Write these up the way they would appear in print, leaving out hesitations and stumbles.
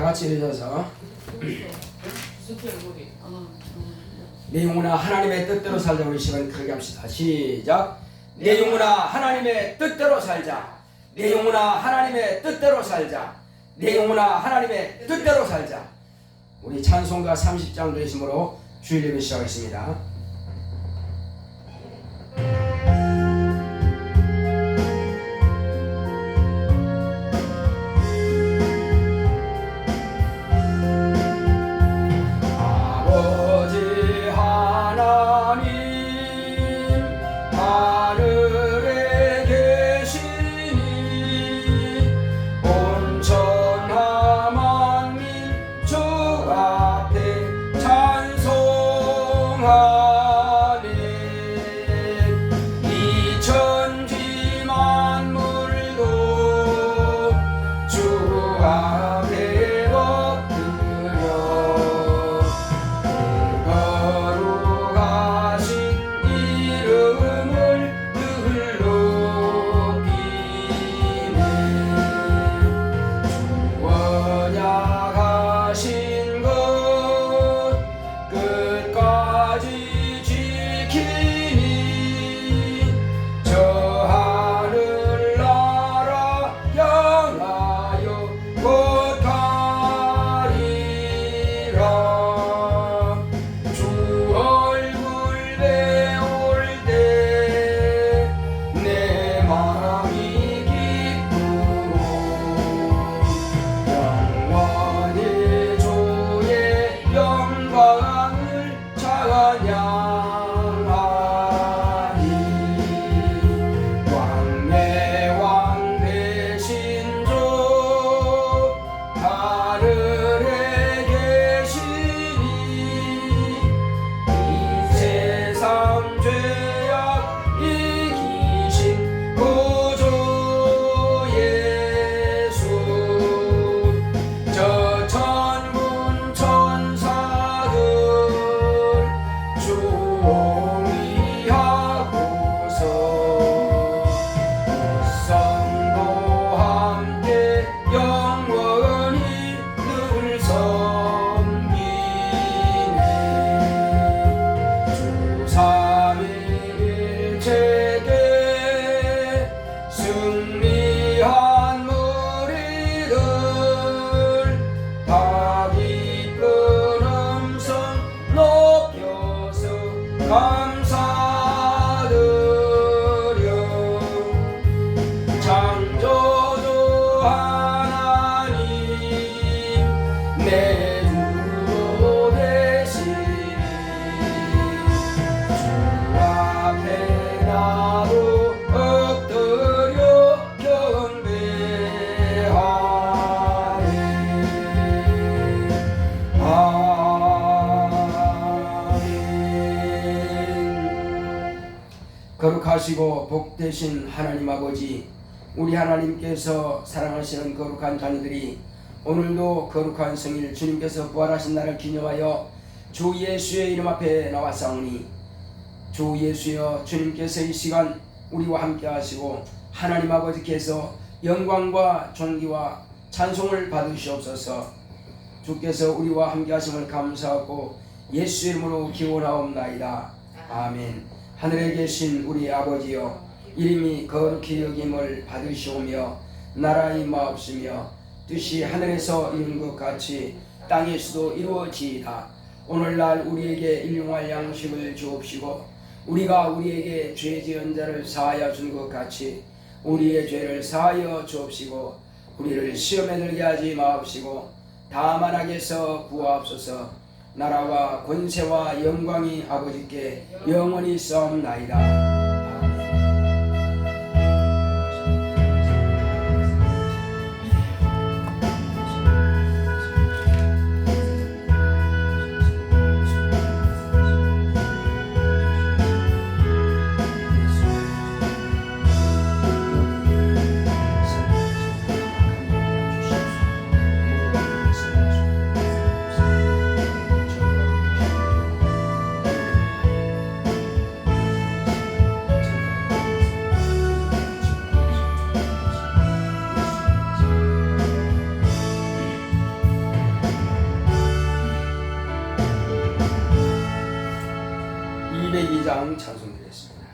같이 읽어서 내 영혼아 하나님의 뜻대로 살자. 우리 시간 크게 합시다. 시작. 내 영혼아 하나님의 뜻대로 살자. 내 영혼아 하나님의 뜻대로 살자. 내 영혼아 하나님의 뜻대로 살자. 우리 찬송가 30장 되심으로 주일 예배 시작하겠습니다. 거룩하시고 복되신 하나님 아버지, 우리 하나님께서 사랑하시는 거룩한 자녀들이 오늘도 거룩한 성일 주님께서 부활하신 날을 기념하여 주 예수의 이름 앞에 나왔사오니, 주 예수여, 주님께서 이 시간 우리와 함께 하시고 하나님 아버지께서 영광과 존귀와 찬송을 받으시옵소서. 주께서 우리와 함께 하심을 감사하고 예수 이름으로 기원하옵나이다. 아멘. 하늘에 계신 우리 아버지여, 이름이 거룩히 여김을 받으시오며 나라 임하옵시며 뜻이 하늘에서 이룬 것 같이 땅에서도 이루어지이다. 오늘날 우리에게 일용할 양식을 주옵시고, 우리가 우리에게 죄 지은 자를 사하여 준 것 같이 우리의 죄를 사하여 주옵시고, 우리를 시험에 들게 하지 마옵시고 다만 악에서 구하옵소서. 나라와 권세와 영광이 아버지께 영원히 있사옵나이다. 202장 찬송드리겠습니다.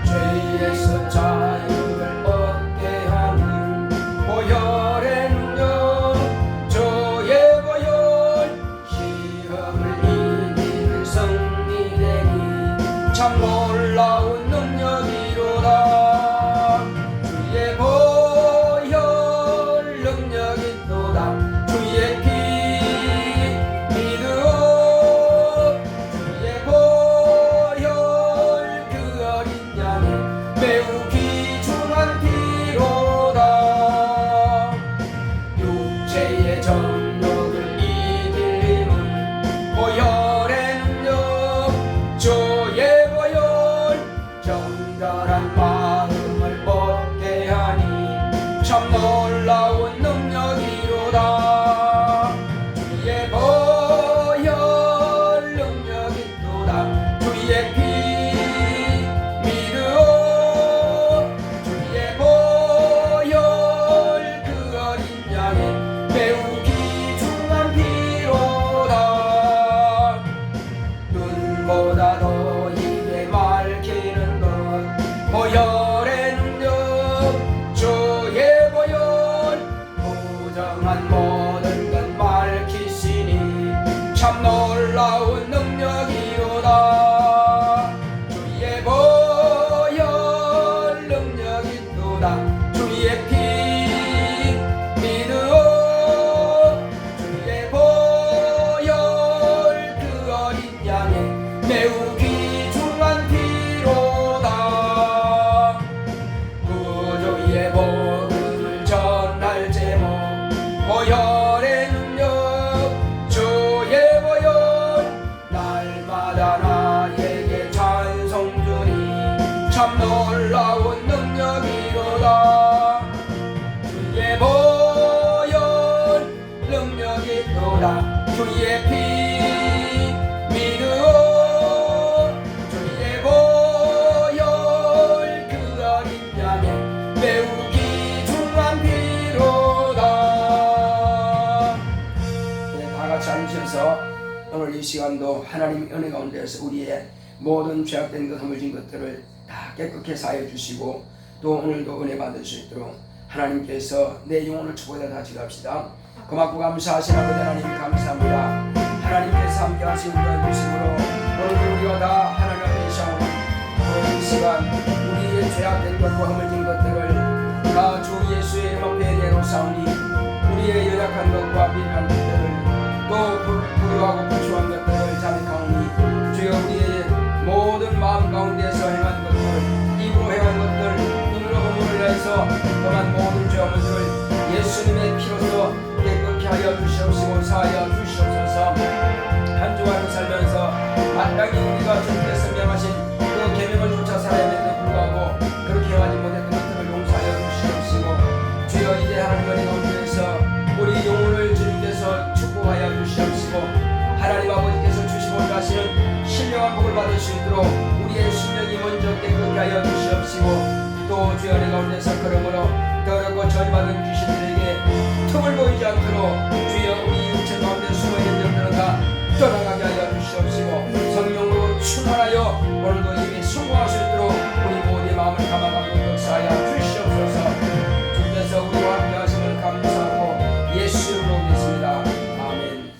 죄에서 자유를 얻게 하는 보혈의 능력, 저의 보혈 시험을 이기는 승리되니 참 놀라운 능력이로다. 주의 보혈 능력이 있도다. 주의 피 믿으오. 주의 보혈 그 어린 양의 매우 귀중한 피로다. 육체의 정욕을 이길 힘은 보혈의 능력, 주의 보혈 정결한 마음을 얻게 하니 참 놀라운 능력이로다. 주의 보혈 능력이 있도다. 주의 피 믿으오. 주의 보혈 그 어린 양의 매우 귀중한 피로다. 눈보다 더 이게 밝히는 것 보혈의 능력, 주의 보혈 부정한 모든 것 밝히시니 참 놀라운 능력이로다. 주의 보혈 능력이 있도다. 주의 피 믿으오. 주의 보혈 그 어린 양의 매우 귀중한 피로다. 구주의 복음을 전할 제목 보혈의 능력, 주의 보혈 날마다 나에게 찬송 주니 참 놀라운 능력이로다. 주의 보혈 능력이 있도다. 주의 피 믿으오. 주의 보혈 그 어린 양의 매우 귀중한 피로다. 네, 다같이 앉으셔서 오늘 이 시간도 하나님 은혜 가운데서 우리의 모든 죄악된 것, 허물진 것들을 다 깨끗게 사해 주시고 또 오늘도 은혜 받을 수 있도록 하나님께서 내 영혼을 축복해 다 기도합시다. 고맙고 감사하신 아버지 하나님 감사합니다. 하나님께서 함께 하신 우리와 주심으로 오늘도 우리가 다 하나님 앞에 이샤오니 이 시간 우리의 죄악된 것과 허물진 것들을 다 주 예수의 이름 앞에 내놓사오니 우리의 연약한 것과 미련한 것들을 또 불효하고 불충한 것들을 자백하오니 주여 우리의 모든 마음 가운데서 행한 것들, 입으로 행한 것들, 눈으로 허물을 해서 범한 모든 죄악들을 예수님의 피로서 깨끗게 하여 주시옵시고 사하여 주시옵소서. 한 주간을 살면서 마땅히 우리가 주님께서 명하신 그 계명을 쫓아 살아야 되는데 불구하고 그렇게 행하지 못했던 것들을 용서하여 주시옵시고 주여 이제 하나님 은혜 가운데서 우리 영혼을 주님께서 축복하여 주시옵시고 하나님 아버지께서 주시고자 하시는 신령한 복을 받을 수 있도록 우리의 심령이 먼저 깨끗게 하여 주시옵시고 또 주여 내 가운데서 그러므로 더럽고 저리받은 귀신들에게 틈을 보이지 않도록 주여 우리 육체 가운데 숨어있는 영들은 다 떠나가게 하여 주시옵시고 성령으로 충만하여 오늘도 이미 성공할 수 있도록 우리 모두의 마음을 감화하고 역사하여 주시옵소서. 주께서 우리와 함께 하심을 감사하고 예수 이름으로 믿습니다. 아멘.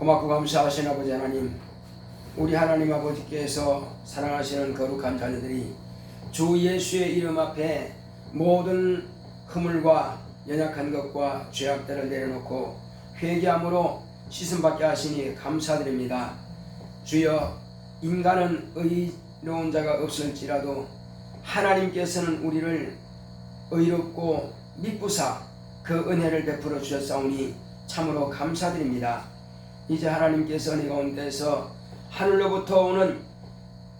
고맙고 감사하신 아버지 하나님, 우리 하나님 아버지께서 사랑하시는 거룩한 자녀들이 주 예수의 이름 앞에 모든 허물과 연약한 것과 죄악들을 내려놓고 회개함으로 씻음받게 하시니 감사드립니다. 주여, 인간은 의로운 자가 없을지라도 하나님께서는 우리를 의롭고 미쁘사 그 은혜를 베풀어 주셨사오니 참으로 감사드립니다. 이제 하나님께서 은혜 가운데서 하늘로부터 오는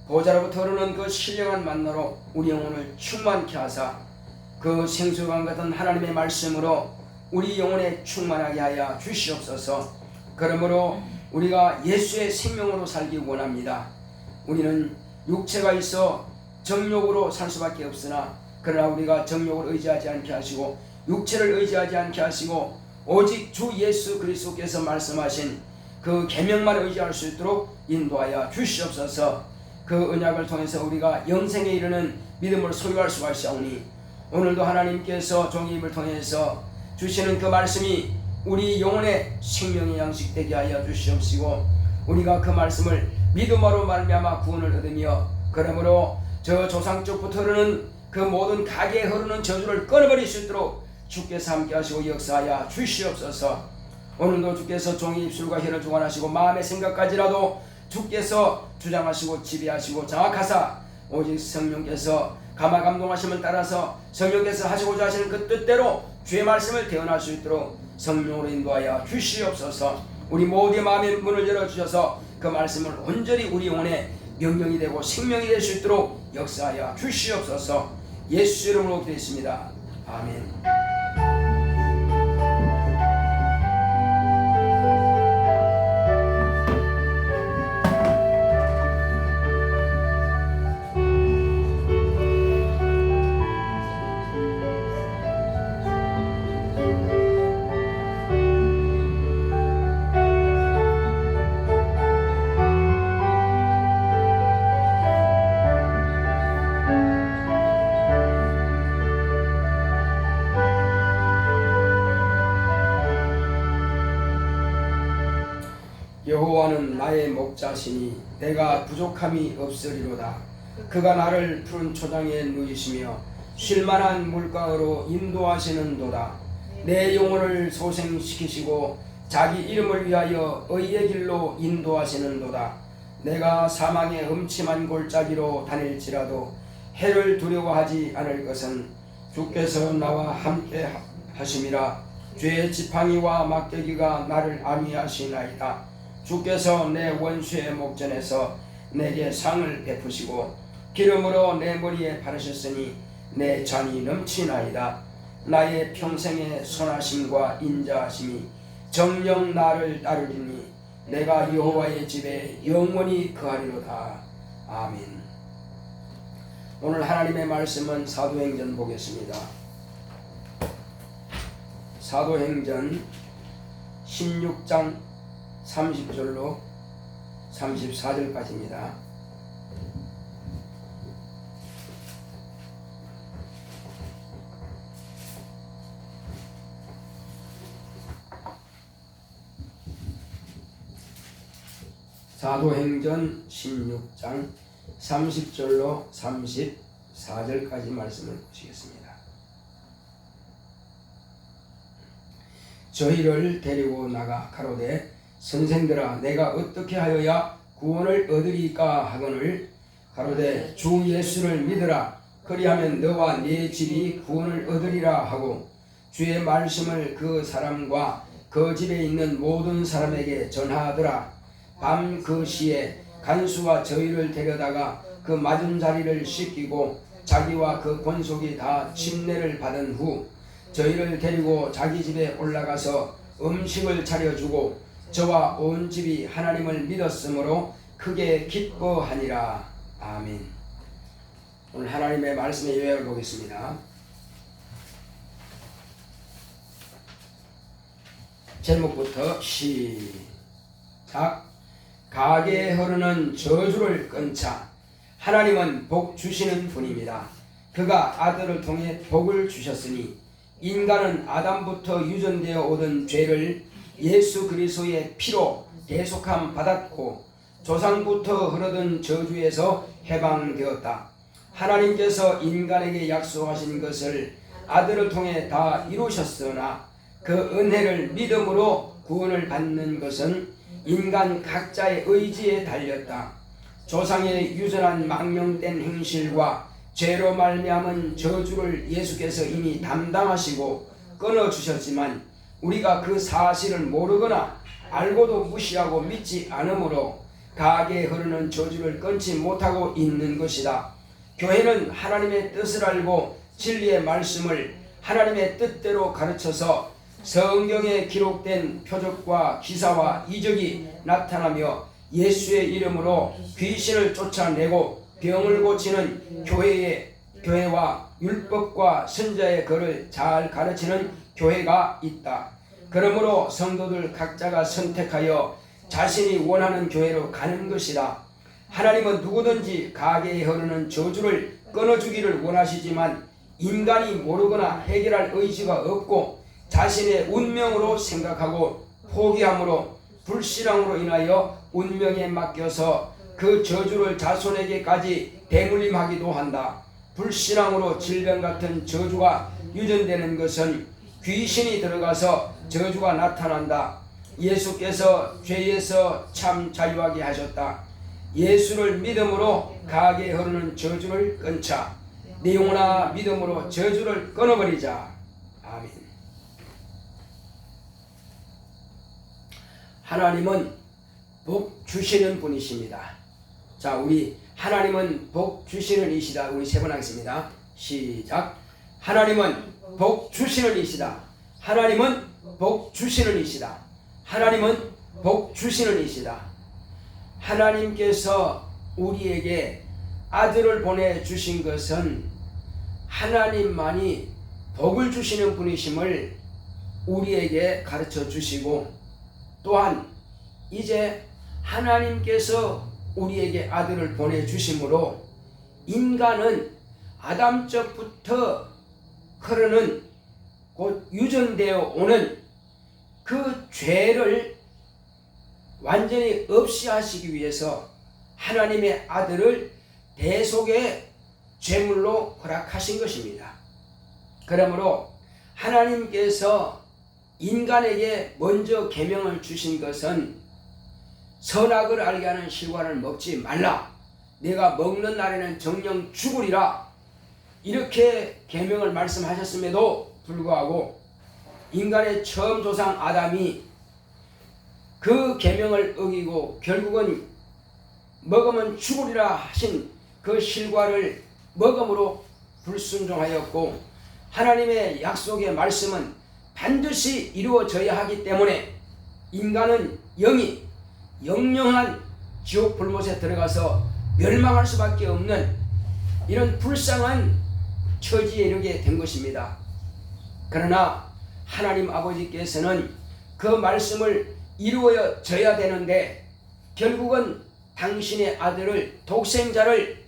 보좌로부터 흐르는 그 신령한 만나로 우리 영혼을 충만케 하사 그 생수강 같은 하나님의 말씀으로 우리 영혼에 충만하게 하여 주시옵소서. 그러므로 우리가 예수의 생명으로 살기 원합니다. 우리는 육체가 있어 정욕으로 살 수밖에 없으나 그러나 우리가 정욕을 의지하지 않게 하시고 육체를 의지하지 않게 하시고 오직 주 예수 그리스도께서 말씀하신 그 계명만 의지할 수 있도록 인도하여 주시옵소서. 그 언약을 통해서 우리가 영생에 이르는 믿음을 소유할 수가 있사오니 오늘도 하나님께서 종의 입을 통해서 주시는 그 말씀이 우리 영혼의 생명의 양식 되게 하여 주시옵시고 우리가 그 말씀을 믿음으로 말미암아 구원을 얻으며 그러므로 저 조상 쪽부터 흐르는 그 모든 가게에 흐르는 저주를 끊어버릴 수 있도록 주께서 함께 하시고 역사하여 주시옵소서. 오늘도 주께서 종의 입술과 혀를 주관하시고 마음의 생각까지라도 주께서 주장하시고 지배하시고 장악하사 오직 성령께서 감화 감동하심을 따라서 성령께서 하시고자 하시는 그 뜻대로 주의 말씀을 대언할 수 있도록 성령으로 인도하여 주시옵소서. 우리 모두의 마음의 문을 열어주셔서 그 말씀을 온전히 우리 영혼의 명령이 되고 생명이 될 수 있도록 역사하여 주시옵소서. 예수 이름으로 기도했습니다. 아멘. 여호와는 나의 목자시니 내가 부족함이 없으리로다. 그가 나를 푸른 초장에 누이시며 쉴만한 물가로 인도하시는도다. 내 영혼을 소생시키시고 자기 이름을 위하여 의의 길로 인도하시는도다. 내가 사망의 음침한 골짜기로 다닐지라도 해를 두려워하지 않을 것은 주께서 나와 함께 하심이라. 죄의 지팡이와 막대기가 나를 안위하시나이다. 주께서 내 원수의 목전에서 내게 상을 베푸시고 기름으로 내 머리에 바르셨으니 내 잔이 넘치나이다. 나의 평생의 선하심과 인자하심이 정녕 나를 따르리니 내가 여호와의 집에 영원히 거하리로다. 아멘. 오늘 하나님의 말씀은 사도행전 보겠습니다. 사도행전 16장 30절로 34절까지입니다. 사도행전 16장 30절로 34절까지 말씀을 보시겠습니다. 저희를 데리고 나가 가로되 선생들아 내가 어떻게 하여야 구원을 얻으리까 하거늘 가로되 주 예수를 믿으라 그리하면 너와 네 집이 구원을 얻으리라 하고 주의 말씀을 그 사람과 그 집에 있는 모든 사람에게 전하더라. 밤 그 시에 간수가 저희를 데려다가 그 맞은 자리를 씻기고 자기와 그 권속이 다 침례를 받은 후 저희를 데리고 자기 집에 올라가서 음식을 차려주고 저와 온 집이 하나님을 믿었으므로 크게 기뻐하니라. 아멘. 오늘 하나님의 말씀의 요약을 보겠습니다. 제목부터 시작. 가게에 흐르는 저주를 끊자. 하나님은 복 주시는 분입니다. 그가 아들을 통해 복을 주셨으니 인간은 아담부터 유전되어 오던 죄를 예수 그리스도의 피로 대속함 받았고 조상부터 흐르던 저주에서 해방되었다. 하나님께서 인간에게 약속하신 것을 아들을 통해 다 이루셨으나 그 은혜를 믿음으로 구원을 받는 것은 인간 각자의 의지에 달렸다. 조상의 유전한 망령된 행실과 죄로 말미암은 저주를 예수께서 이미 담당하시고 끊어주셨지만 우리가 그 사실을 모르거나 알고도 무시하고 믿지 않으므로 가게 흐르는 저주를 끊지 못하고 있는 것이다. 교회는 하나님의 뜻을 알고 진리의 말씀을 하나님의 뜻대로 가르쳐서 성경에 기록된 표적과 기사와 이적이 나타나며 예수의 이름으로 귀신을 쫓아내고 병을 고치는 교회와 율법과 선자의 글을 잘 가르치는 교회가 있다. 그러므로 성도들 각자가 선택하여 자신이 원하는 교회로 가는 것이다. 하나님은 누구든지 가게에 흐르는 저주를 끊어주기를 원하시지만 인간이 모르거나 해결할 의지가 없고 자신의 운명으로 생각하고 포기함으로 불신앙으로 인하여 운명에 맡겨서 그 저주를 자손에게까지 대물림하기도 한다. 불신앙으로 질병 같은 저주가 유전되는 것은 귀신이 들어가서 저주가 나타난다. 예수께서 죄에서 참 자유하게 하셨다. 예수를 믿음으로 가게 흐르는 저주를 끊자. 네 영혼아 믿음으로 저주를 끊어버리자. 아멘. 하나님은 복 주시는 분이십니다. 자, 우리 하나님은 복 주시는 이시다. 우리 세 번 하겠습니다. 시작. 하나님은 복 주시는 이시다. 하나님은 복 주시는 이시다. 하나님은 복 주시는 이시다. 하나님께서 우리에게 아들을 보내주신 것은 하나님만이 복을 주시는 분이심을 우리에게 가르쳐 주시고 또한 이제 하나님께서 우리에게 아들을 보내주심으로 인간은 아담적부터 흐르는 곧 유전되어 오는 그 죄를 완전히 없이 하시기 위해서 하나님의 아들을 대속의 제물로 허락하신 것입니다. 그러므로 하나님께서 인간에게 먼저 계명을 주신 것은 선악을 알게 하는 실과를 먹지 말라. 내가 먹는 날에는 정령 죽으리라. 이렇게 계명을 말씀하셨음에도 불구하고 인간의 처음 조상 아담이 그 계명을 어기고 결국은 먹으면 죽으리라 하신 그 실과를 먹음으로 불순종하였고 하나님의 약속의 말씀은 반드시 이루어져야 하기 때문에 인간은 영이 영영한 지옥 불못에 들어가서 멸망할 수밖에 없는 이런 불쌍한 처지에 이르게 된 것입니다. 그러나 하나님 아버지께서는 그 말씀을 이루어져야 되는데 결국은 당신의 아들을 독생자를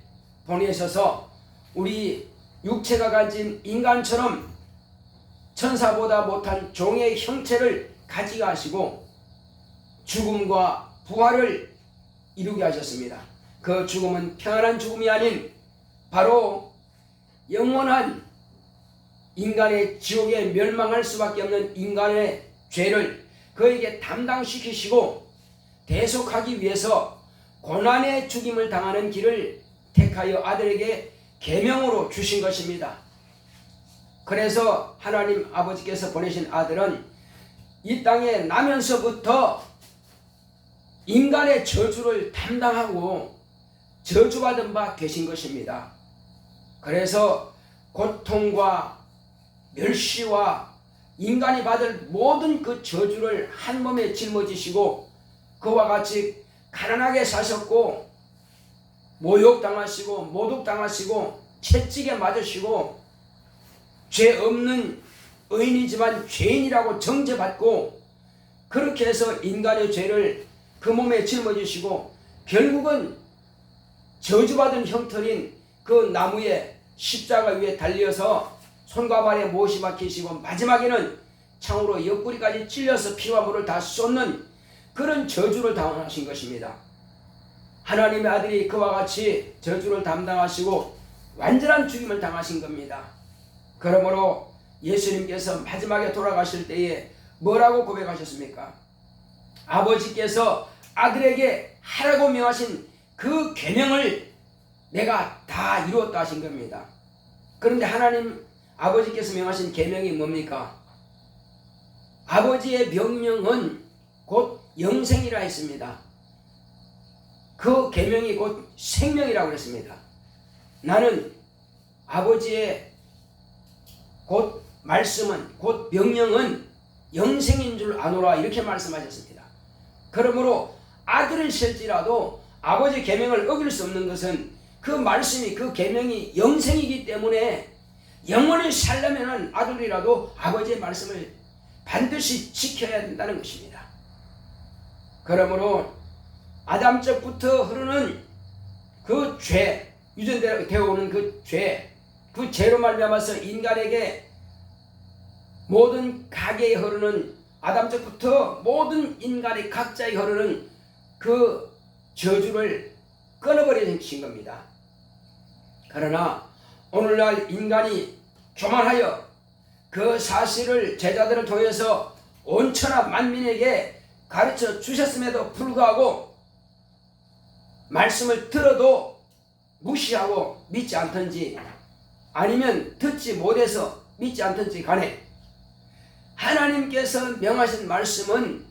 보내셔서 우리 육체가 가진 인간처럼 천사보다 못한 종의 형체를 가지게 하시고 죽음과 부활을 이루게 하셨습니다. 그 죽음은 평안한 죽음이 아닌 바로 영원한 인간의 지옥에 멸망할 수밖에 없는 인간의 죄를 그에게 담당시키시고 대속하기 위해서 고난의 죽임을 당하는 길을 택하여 아들에게 계명으로 주신 것입니다. 그래서 하나님 아버지께서 보내신 아들은 이 땅에 나면서부터 인간의 저주를 담당하고 저주받은 바 되신 것입니다. 그래서 고통과 멸시와 인간이 받을 모든 그 저주를 한 몸에 짊어지시고 그와 같이 가난하게 사셨고 모욕당하시고 모독당하시고 채찍에 맞으시고 죄 없는 의인이지만 죄인이라고 정죄받고 그렇게 해서 인간의 죄를 그 몸에 짊어지시고 결국은 저주받은 형틀인 그 나무에 십자가 위에 달려서 손과 발에 못이 박히시고 마지막에는 창으로 옆구리까지 찔려서 피와 물을 다 쏟는 그런 저주를 당하신 것입니다. 하나님의 아들이 그와 같이 저주를 담당하시고 완전한 죽임을 당하신 겁니다. 그러므로 예수님께서 마지막에 돌아가실 때에 뭐라고 고백하셨습니까? 아버지께서 아들에게 하라고 명하신 그 계명을 내가 다 이루었다 하신 겁니다. 그런데 하나님 아버지께서 명하신 계명이 뭡니까? 아버지의 명령은 곧 영생이라 했습니다. 그 계명이 곧 생명이라고 했습니다. 나는 아버지의 곧 말씀은 곧 명령은 영생인 줄 아노라 이렇게 말씀하셨습니다. 그러므로 아들을 실지라도 아버지 계명을 어길 수 없는 것은 그 말씀이 그 계명이 영생이기 때문에 영원히 살려면은 아들이라도 아버지의 말씀을 반드시 지켜야 된다는 것입니다. 그러므로 아담적부터 흐르는 그 죄, 유전되어 오는 그 죄, 그 죄로 말미암아서 인간에게 모든 가계에 흐르는 아담적부터 모든 인간의 각자에 흐르는 그 저주를 끊어버리신 겁니다. 그러나 오늘날 인간이 교만하여 그 사실을 제자들을 통해서 온 천하 만민에게 가르쳐 주셨음에도 불구하고 말씀을 들어도 무시하고 믿지 않던지 아니면 듣지 못해서 믿지 않던지 간에 하나님께서 명하신 말씀은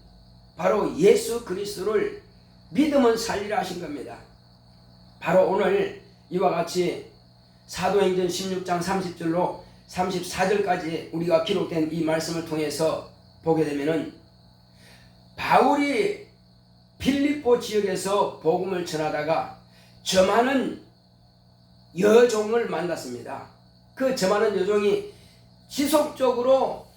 바로 예수 그리스도를 믿으면 살리라 하신 겁니다. 바로 오늘 이와 같이 사도행전 16장 30절로 34절까지 우리가 기록된 이 말씀을 통해서 보게 되면은 바울이 필립보 지역에서 복음을 전하다가 점하는 여종을 만났습니다. 그 점하는 여종이 지속적으로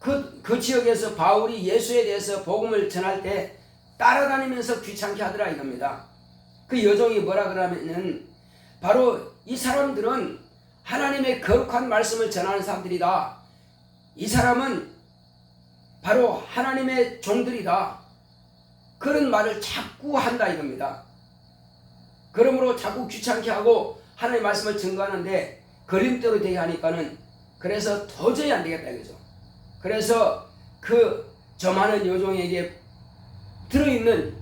그 지역에서 바울이 예수에 대해서 복음을 전할 때 따라다니면서 귀찮게 하더라 이겁니다. 그 여종이 뭐라 그러면은 바로 이 사람들은 하나님의 거룩한 말씀을 전하는 사람들이다. 이 사람은 바로 하나님의 종들이다. 그런 말을 자꾸 한다 이겁니다. 그러므로 자꾸 귀찮게 하고 하나님의 말씀을 증거하는데 걸림돌이 되게 하니까는 그래서 도저히 안 되겠다 이거죠. 그래서 그 점하는 여종에게 들어있는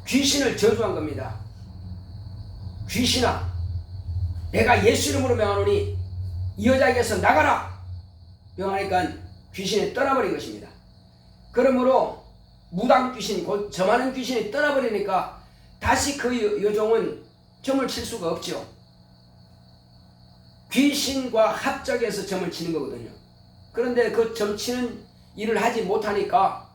귀신을 저주한 겁니다. 귀신아, 내가 예수 이름으로 명하노니 이 여자에게서 나가라! 명하니까 귀신이 떠나버린 것입니다. 그러므로 무당 귀신, 곧 점하는 귀신이 떠나버리니까 다시 그 여종은 점을 칠 수가 없죠. 귀신과 합작해서 점을 치는 거거든요. 그런데 그 점 치는 일을 하지 못하니까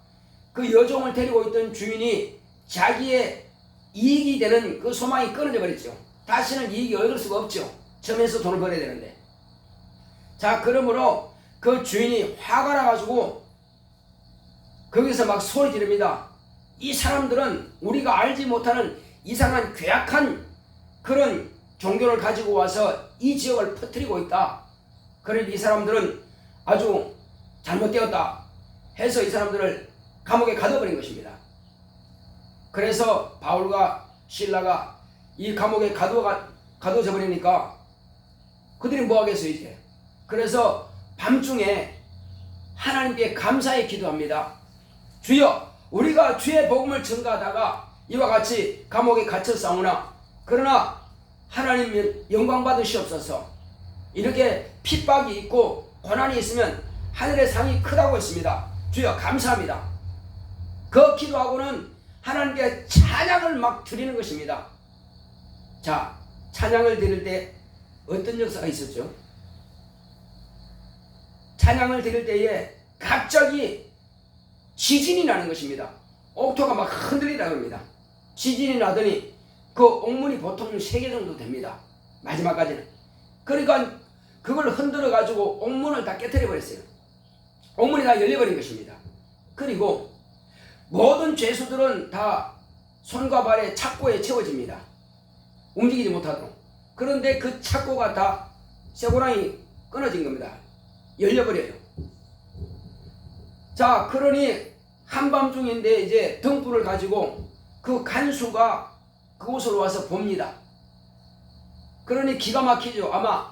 그 여종을 데리고 있던 주인이 자기의 이익이 되는 그 소망이 끊어져 버렸죠. 다시는 이익이 얻을 수가 없죠. 점에서 돈을 벌어야 되는데. 자, 그러므로 그 주인이 화가 나가지고 거기서 막 소리 지릅니다. 이 사람들은 우리가 알지 못하는 이상한 괴악한 그런 종교를 가지고 와서 이 지역을 퍼뜨리고 있다. 그러니 이 사람들은 아주 잘못되었다 해서 이 사람들을 감옥에 가둬버린 것입니다. 그래서 바울과 실라가 이 감옥에 가둬져 버리니까 그들이 뭐 하겠어요 이제. 그래서 밤중에 하나님께 감사의 기도합니다. 주여, 우리가 주의 복음을 전가하다가 이와 같이 감옥에 갇혔사오나 그러나 하나님 영광 받으시옵소서. 이렇게 핍박이 있고 고난이 있으면 하늘의 상이 크다고 했습니다. 주여 감사합니다. 그 기도하고는 하나님께 찬양을 막 드리는 것입니다. 자, 찬양을 드릴 때 어떤 역사가 있었죠? 찬양을 드릴 때에 갑자기 지진이 나는 것입니다. 옥토가 막 흔들리다 그럽니다. 지진이 나더니 그 옥문이 보통 3개 정도 됩니다. 마지막까지는. 그러니까 그걸 흔들어 가지고 옥문을 다 깨뜨려 버렸어요. 옥문이 다 열려버린 것입니다. 그리고 모든 죄수들은 다 손과 발에 착고에 채워집니다. 움직이지 못하도록. 그런데 그 착고가 다 쇠고랑이 끊어진 겁니다. 열려버려요. 자, 그러니 한밤중인데 이제 등불을 가지고 그 간수가 그곳으로 와서 봅니다. 그러니 기가 막히죠. 아마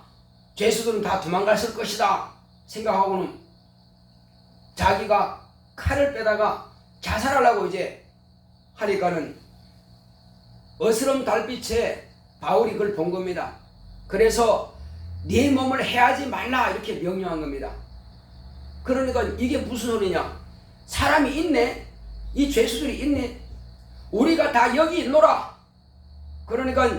죄수들은 다 도망갔을 것이다 생각하고는 자기가 칼을 빼다가 자살하려고 이제 하니까는 어스름 달빛에 바울이 그걸 본 겁니다. 그래서 네 몸을 해하지 말라 이렇게 명령한 겁니다. 그러니까 이게 무슨 소리냐? 사람이 있네? 이 죄수들이 있네? 우리가 다 여기 있노라. 그러니까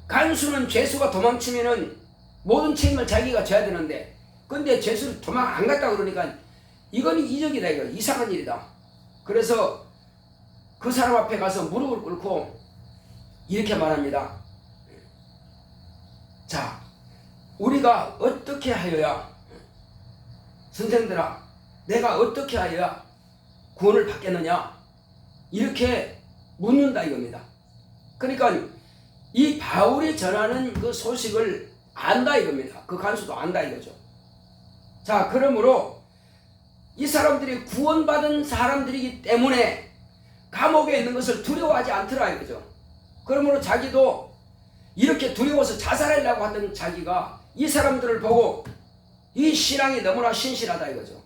간수는 죄수가 도망치면은 모든 책임을 자기가 져야 되는데, 근데 죄수를 도망 안 갔다 그러니까 이건 이적이다, 이거 이상한 일이다. 그래서 그 사람 앞에 가서 무릎을 꿇고 이렇게 말합니다. 자, 우리가 어떻게 하여야, 선생들아, 내가 어떻게 하여야 구원을 받겠느냐? 이렇게 묻는다 이겁니다. 그러니까 이 바울이 전하는 그 소식을 안다 이겁니다. 그 간수도 안다 이거죠. 자, 그러므로 이 사람들이 구원받은 사람들이기 때문에 감옥에 있는 것을 두려워하지 않더라 이거죠. 그러므로 자기도 이렇게 두려워서 자살하려고 하던 자기가 이 사람들을 보고 이 신앙이 너무나 신실하다 이거죠.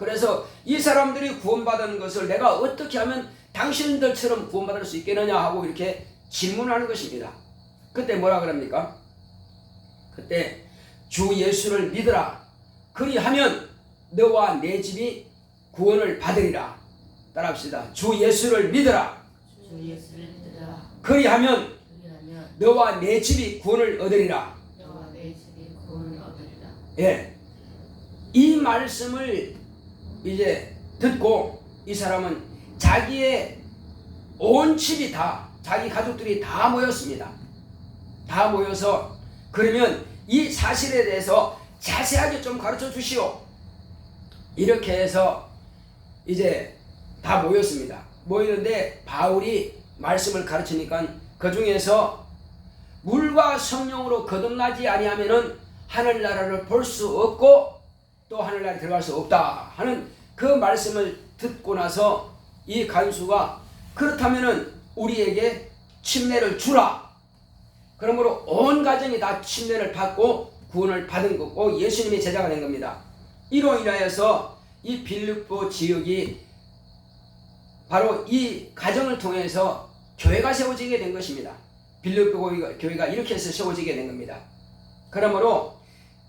그래서 이 사람들이 구원받은 것을 내가 어떻게 하면 당신들처럼 구원받을 수 있겠느냐 하고 이렇게 질문하는 것입니다. 그때 뭐라 그럽니까? 그때 주 예수를 믿으라. 그리하면 너와 내 집이 구원을 받으리라. 따라합시다. 주 예수를 믿으라. 주 예수를 믿으라. 그리하면 너와 내 집이 구원을 얻으리라. 너와 내 집이 구원을 얻으리라. 예. 이 말씀을 이제 듣고 이 사람은 자기의 온 집이 다, 자기 가족들이 다 모였습니다. 다 모여서 그러면 이 사실에 대해서 자세하게 좀 가르쳐 주시오. 이렇게 해서 이제 다 모였습니다. 모이는데 바울이 말씀을 가르치니까 그 중에서 물과 성령으로 거듭나지 아니하면은 하늘나라를 볼 수 없고 또 하늘나라에 들어갈 수 없다 하는 그 말씀을 듣고 나서 이 간수가 그렇다면은 우리에게 침례를 주라. 그러므로 온 가정이 다 침례를 받고 구원을 받은 거고 예수님의 제자가 된 겁니다. 이로 인하여서 이 빌립보 지역이 바로 이 가정을 통해서 교회가 세워지게 된 것입니다. 빌립보 교회가 이렇게 해서 세워지게 된 겁니다. 그러므로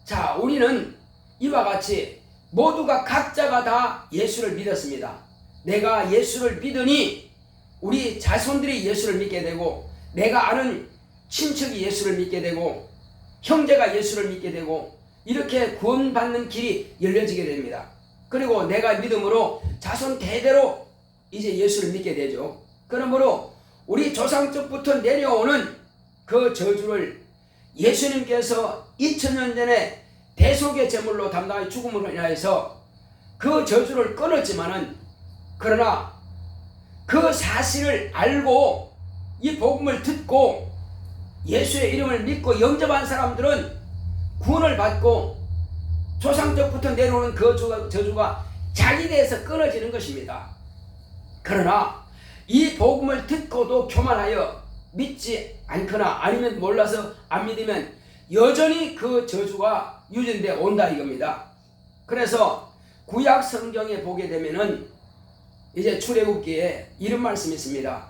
자, 우리는 이와 같이 모두가 각자가 다 예수를 믿었습니다. 내가 예수를 믿으니 우리 자손들이 예수를 믿게 되고, 내가 아는 친척이 예수를 믿게 되고, 형제가 예수를 믿게 되고, 이렇게 구원받는 길이 열려지게 됩니다. 그리고 내가 믿음으로 자손 대대로 이제 예수를 믿게 되죠. 그러므로 우리 조상적부터 내려오는 그 저주를 예수님께서 2000년 전에 대속의 제물로 담당해 죽음으로 인하여서 그 저주를 끊었지만은, 그러나 그 사실을 알고 이 복음을 듣고 예수의 이름을 믿고 영접한 사람들은 구원을 받고 조상적부터 내려오는 그 저주가 자기 대해서 끊어지는 것입니다. 그러나 이 복음을 듣고도 교만하여 믿지 않거나 아니면 몰라서 안 믿으면 여전히 그 저주가 유전되어 온다 이겁니다. 그래서 구약 성경에 보게 되면은 이제 출애굽기에 이런 말씀이 있습니다.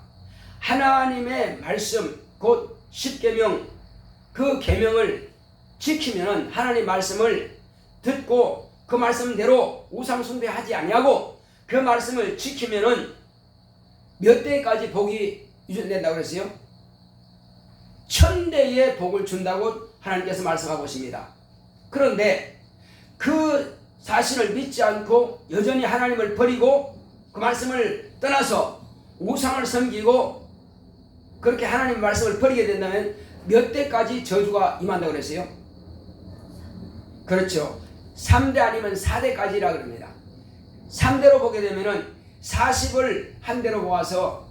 하나님의 말씀 곧 십계명, 그 계명을 지키면은, 하나님 말씀을 듣고 그 말씀대로 우상 숭배하지 아니하고 그 말씀을 지키면은 몇 대까지 복이 유전된다고 그랬어요? 1000대의 복을 준다고 하나님께서 말씀하고 있습니다. 그런데 그 사실을 믿지 않고 여전히 하나님을 버리고 그 말씀을 떠나서 우상을 섬기고 그렇게 하나님 말씀을 버리게 된다면 몇 대까지 저주가 임한다고 그랬어요? 그렇죠. 3대 아니면 4대까지라 그럽니다. 3대로 보게 되면은 40을 한 대로 모아서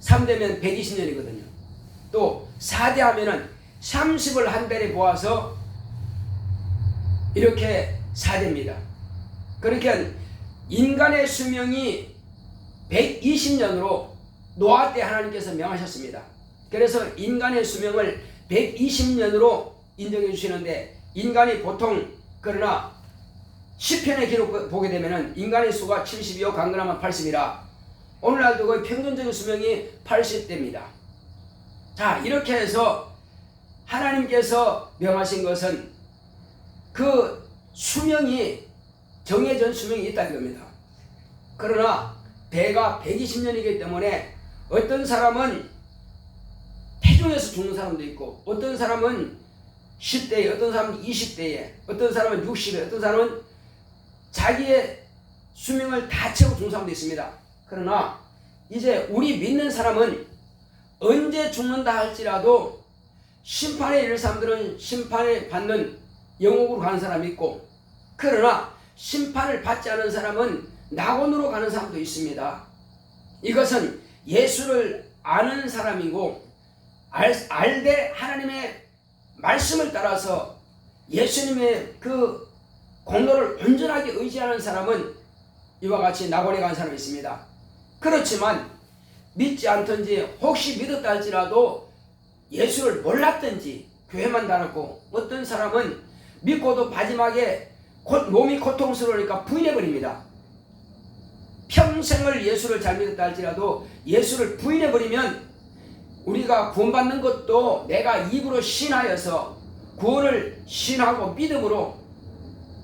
3대면 120년이거든요. 또 4대 하면은 30을 한 대에 모아서 이렇게 4대입니다. 그러니까 인간의 수명이 120년으로 노아 때 하나님께서 명하셨습니다. 그래서 인간의 수명을 120년으로 인정해 주시는데, 인간이 보통, 그러나 시편의 기록 보게 되면은 인간의 수가 70이요 강건하면 80이라 오늘날도 거의 평균적인 수명이 80대입니다. 자, 이렇게 해서 하나님께서 명하신 것은 그 수명이 정해진 수명이 있다는 겁니다. 그러나 배가 120년이기 때문에 어떤 사람은 태중에서 죽는 사람도 있고, 어떤 사람은 10대에, 어떤 사람은 20대에, 어떤 사람은 60에, 어떤 사람은 자기의 수명을 다 채우고 죽는 사람도 있습니다. 그러나 이제 우리 믿는 사람은 언제 죽는다 할지라도 심판에 이를 사람들은 심판을 받는 영옥으로 가는 사람이 있고, 그러나 심판을 받지 않은 사람은 낙원으로 가는 사람도 있습니다. 이것은 예수를 아는 사람이고 알되 하나님의 말씀을 따라서 예수님의 그 공로를 온전하게 의지하는 사람은 이와 같이 낙원에 간 사람이 있습니다. 그렇지만 믿지 않든지 혹시 믿었다 할지라도 예수를 몰랐든지 교회만 다녔고, 어떤 사람은 믿고도 마지막에 몸이 고통스러우니까 부인해버립니다. 평생을 예수를 잘 믿었다 할지라도 예수를 부인해버리면 우리가 구원받는 것도 내가 입으로 신하여서 구원을 신하고 믿음으로,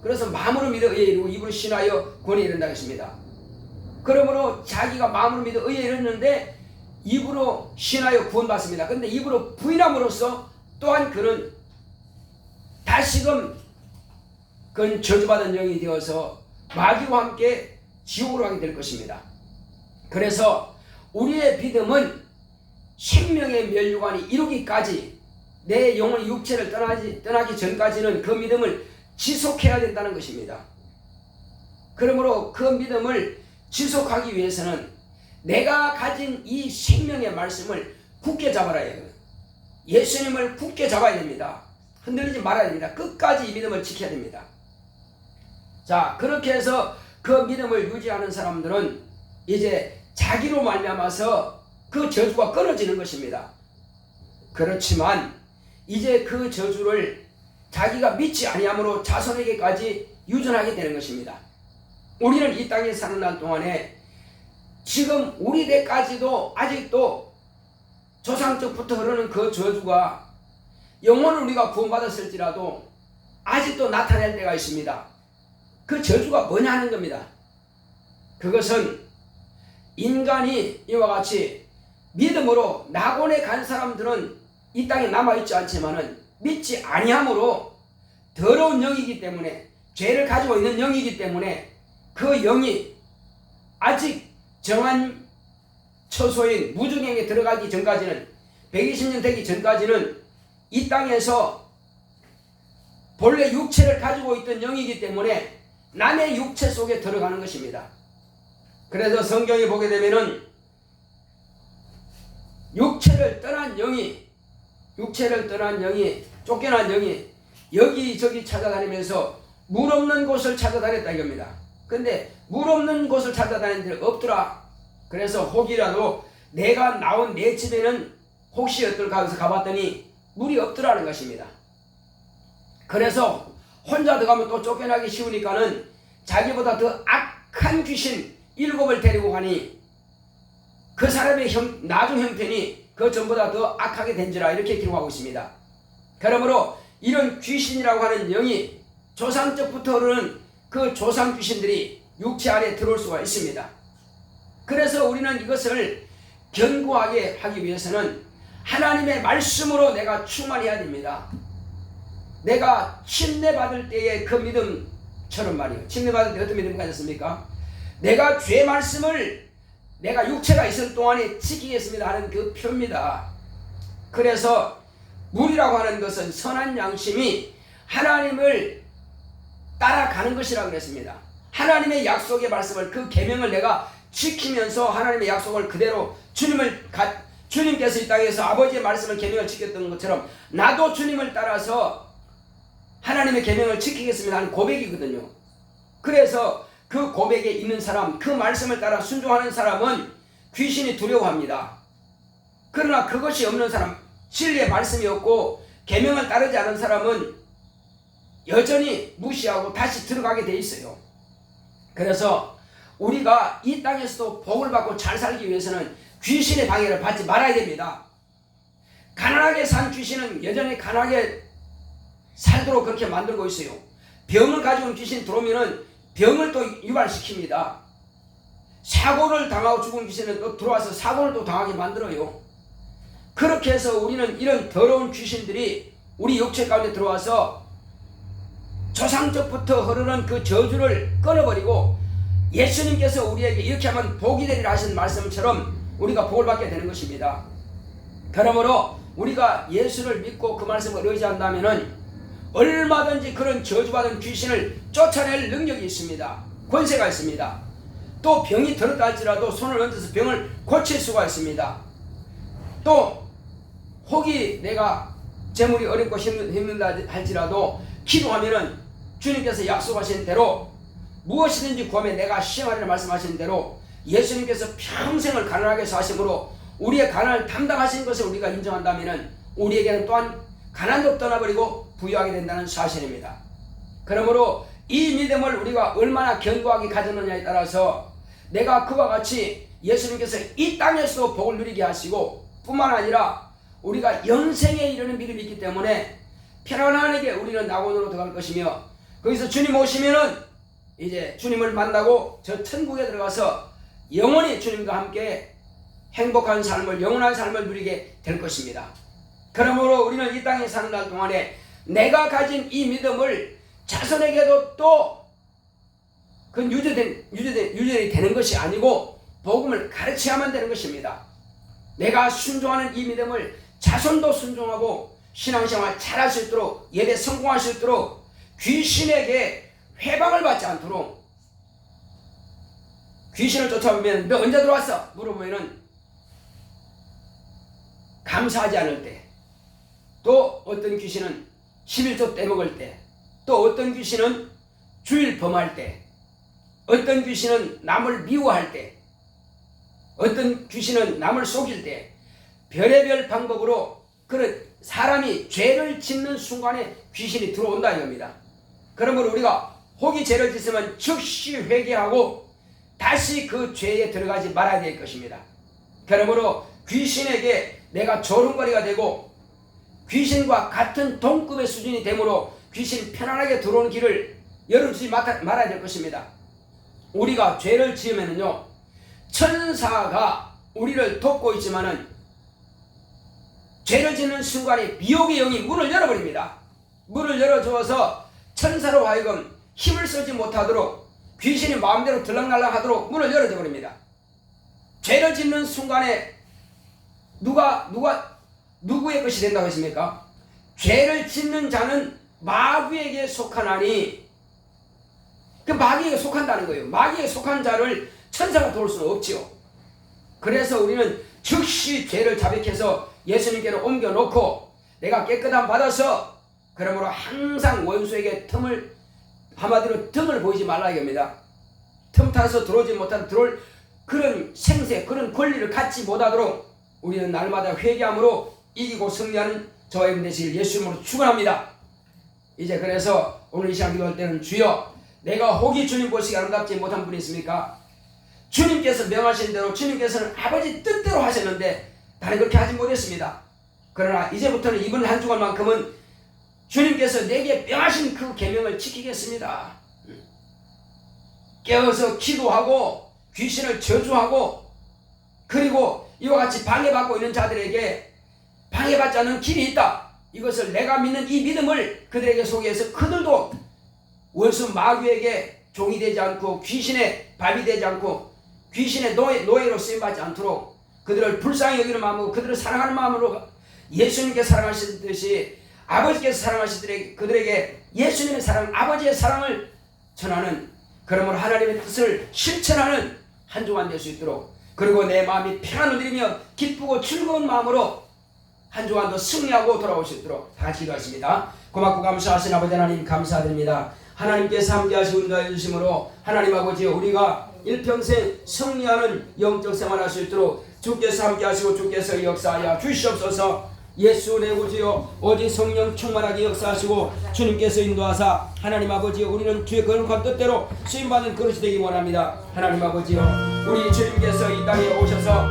그래서 마음으로 믿어 의에 이르고 입으로 신하여 구원에 이른다고 했습니다. 그러므로 자기가 마음으로 믿어 의에 이르는데 입으로 신하여 구원받습니다. 그런데 입으로 부인함으로써 또한 그는 다시금 그건 저주받은 영이 되어서 마귀와 함께 지옥으로 가게 될 것입니다. 그래서 우리의 믿음은 생명의 멸류관이 이루기까지, 내 영혼이 육체를 떠나기 전까지는 그 믿음을 지속해야 된다는 것입니다. 그러므로 그 믿음을 지속하기 위해서는 내가 가진 이 생명의 말씀을 굳게 잡아야 해요. 예수님을 굳게 잡아야 됩니다. 흔들리지 말아야 됩니다. 끝까지 이 믿음을 지켜야 됩니다. 자, 그렇게 해서 그 믿음을 유지하는 사람들은 이제 자기로 말미암아서 그 저주가 끊어지는 것입니다. 그렇지만 이제 그 저주를 자기가 믿지 아니함으로 자손에게까지 유전하게 되는 것입니다. 우리는 이 땅에 사는 날 동안에 지금 우리 때까지도 아직도 조상적부터 흐르는 그 저주가 영혼을 우리가 구원받았을지라도 아직도 나타낼 때가 있습니다. 그 저주가 뭐냐 하는 겁니다. 그것은 인간이 이와 같이 믿음으로 낙원에 간 사람들은 이 땅에 남아있지 않지만은 믿지 아니함으로 더러운 영이기 때문에, 죄를 가지고 있는 영이기 때문에 그 영이 아직 정한 처소인 무중행에 들어가기 전까지는, 120년 되기 전까지는 이 땅에서 본래 육체를 가지고 있던 영이기 때문에 남의 육체 속에 들어가는 것입니다. 그래서 성경에 보게 되면은 육체를 떠난 영이, 쫓겨난 영이 여기저기 찾아다니면서 물 없는 곳을 찾아다녔다 이겁니다. 근데 물 없는 곳을 찾아다니는 데는 없더라. 그래서 혹이라도 내가 나온 내 집에는 혹시 어떨까 해서 가봤더니 물이 없더라는 것입니다. 그래서 혼자 들어가면 또 쫓겨나기 쉬우니까는 자기보다 더 악한 귀신 7을 데리고 가니 그 사람의 나중 형편이 그 전보다 더 악하게 된지라, 이렇게 기록하고 있습니다. 그러므로 이런 귀신이라고 하는 영이 조상적부터 흐르는 그 조상 귀신들이 육체 안에 들어올 수가 있습니다. 그래서 우리는 이것을 견고하게 하기 위해서는 하나님의 말씀으로 내가 충만해야 됩니다. 내가 침례받을 때의 그 믿음처럼 말이에요. 침례받을 때 어떤 믿음이 가졌습니까? 내가 죄 말씀을 내가 육체가 있을 동안에 지키겠습니다 하는 그 표입니다. 그래서 물이라고 하는 것은 선한 양심이 하나님을 따라가는 것이라고 그랬습니다. 하나님의 약속의 말씀을, 그 계명을 내가 지키면서 하나님의 약속을 그대로 주님께서 이 땅에서 아버지의 말씀을 계명을 지켰던 것처럼 나도 주님을 따라서 하나님의 계명을 지키겠습니다 하는 고백이거든요. 그래서 그 고백에 있는 사람, 그 말씀을 따라 순종하는 사람은 귀신이 두려워합니다. 그러나 그것이 없는 사람, 진리의 말씀이 없고 계명을 따르지 않은 사람은 여전히 무시하고 다시 들어가게 돼 있어요. 그래서 우리가 이 땅에서도 복을 받고 잘 살기 위해서는 귀신의 방해를 받지 말아야 됩니다. 가난하게 산 귀신은 여전히 가난하게 살도록 그렇게 만들고 있어요. 병을 가지고 온 귀신이 들어오면은 병을 또 유발시킵니다. 사고를 당하고 죽은 귀신은 또 들어와서 사고를 또 당하게 만들어요. 그렇게 해서 우리는 이런 더러운 귀신들이 우리 육체 가운데 들어와서 조상적부터 흐르는 그 저주를 끊어버리고 예수님께서 우리에게 이렇게 하면 복이 되리라 하신 말씀처럼 우리가 복을 받게 되는 것입니다. 그러므로 우리가 예수를 믿고 그 말씀을 의지한다면은 얼마든지 그런 저주받은 귀신을 쫓아낼 능력이 있습니다. 권세가 있습니다. 또 병이 들었다 할지라도 손을 얹어서 병을 고칠 수가 있습니다. 또 혹이 내가 재물이 어렵고 힘들다 할지라도 기도하면은 주님께서 약속하신 대로 무엇이든지 구하며 내가 시행하리라 말씀하신 대로 예수님께서 평생을 가난하게 사심으로 우리의 가난을 담당하신 것을 우리가 인정한다면 우리에게는 또한 가난도 떠나버리고 부유하게 된다는 사실입니다. 그러므로 이 믿음을 우리가 얼마나 견고하게 가졌느냐에 따라서 내가 그와 같이 예수님께서 이 땅에서도 복을 누리게 하시고 뿐만 아니라 우리가 영생에 이르는 믿음이 있기 때문에 편안하게 우리는 낙원으로 들어갈 것이며 거기서 주님 오시면은 이제 주님을 만나고 저 천국에 들어가서 영원히 주님과 함께 행복한 삶을, 영원한 삶을 누리게 될 것입니다. 그러므로 우리는 이 땅에 사는 날 동안에 내가 가진 이 믿음을 자손에게도 또 그 유전이 되는 것이 아니고 복음을 가르쳐야만 되는 것입니다. 내가 순종하는 이 믿음을 자손도 순종하고 신앙생활 잘할 수 있도록 예배 성공할 수 있도록 귀신에게 회방을 받지 않도록 귀신을 쫓아오면 너 언제 들어왔어? 물어보면은 감사하지 않을 때, 또 어떤 귀신은 11조 떼먹을 때, 또 어떤 귀신은 주일 범할 때, 어떤 귀신은 남을 미워할 때, 어떤 귀신은 남을 속일 때, 별의별 방법으로 그런 사람이 죄를 짓는 순간에 귀신이 들어온다 이겁니다. 그러므로 우리가 혹이 죄를 짓으면 즉시 회개하고 다시 그 죄에 들어가지 말아야 될 것입니다. 그러므로 귀신에게 내가 조롱거리가 되고 귀신과 같은 동급의 수준이 되므로 귀신이 편안하게 들어오는 길을 열어주지 말아야 될 것입니다. 우리가 죄를 지으면요, 천사가 우리를 돕고 있지만은 죄를 짓는 순간에 미혹의 영이 문을 열어버립니다. 문을 열어주어서 천사로 하여금 힘을 쓰지 못하도록 귀신이 마음대로 들락날락하도록 문을 열어줘 버립니다. 죄를 짓는 순간에 누구의 것이 된다고 했습니까? 죄를 짓는 자는 마귀에게 속하나니, 그 마귀에게 속한다는 거예요. 마귀에게 속한 자를 천사가 도울 수는 없지요. 그래서 우리는 즉시 죄를 자백해서 예수님께로 옮겨놓고 내가 깨끗함 받아서, 그러므로 항상 원수에게 한마디로 틈을 보이지 말라 이겁니다. 틈 타서 들어오지 못한 들어올 그런 생세, 그런 권리를 갖지 못하도록 우리는 날마다 회개함으로 이기고 승리하는 저와 여러분 되시길 예수 이름으로 축원합니다. 이제 그래서 오늘 이 시간 기도할 때는 주여, 내가 혹이 주님 보시기 아름답지 못한 분이 있습니까? 주님께서 명하신 대로 주님께서는 아버지 뜻대로 하셨는데 나는 그렇게 하지 못했습니다. 그러나 이제부터는 이번 한 주간만큼은 주님께서 내게 명하신 그 계명을 지키겠습니다. 깨어서 기도하고 귀신을 저주하고, 그리고 이와 같이 방해받고 있는 자들에게 방해받지 않는 길이 있다, 이것을 내가 믿는 이 믿음을 그들에게 소개해서 그들도 원수 마귀에게 종이 되지 않고 귀신의 밥이 되지 않고 귀신의 노예로 쓰임받지 않도록 그들을 불쌍히 여기는 마음으로, 그들을 사랑하는 마음으로 예수님께 사랑하시듯이 아버지께서 사랑하시듯이 그들에게 예수님의 사랑, 아버지의 사랑을 전하는, 그러므로 하나님의 뜻을 실천하는 한 주간 될 수 있도록, 그리고 내 마음이 평안을 누리며 기쁘고 즐거운 마음으로 한 주간도 승리하고 돌아올 수 있도록 다 같이 기도하십니다. 고맙고 감사하신 아버지 하나님 감사드립니다. 하나님께서 함께 하시고 인도해 주심으로 하나님 아버지 우리가 일평생 승리하는 영적 생활할 수 있도록 주께서 함께 하시고 주께서 역사하여 주시옵소서. 예수 내 구주여 오직 성령 충만하게 역사하시고 주님께서 인도하사 하나님 아버지여 우리는 주의 거룩한 뜻대로 쓰임받는 그릇이 되기 원합니다. 하나님 아버지여 우리 주님께서 이 땅에 오셔서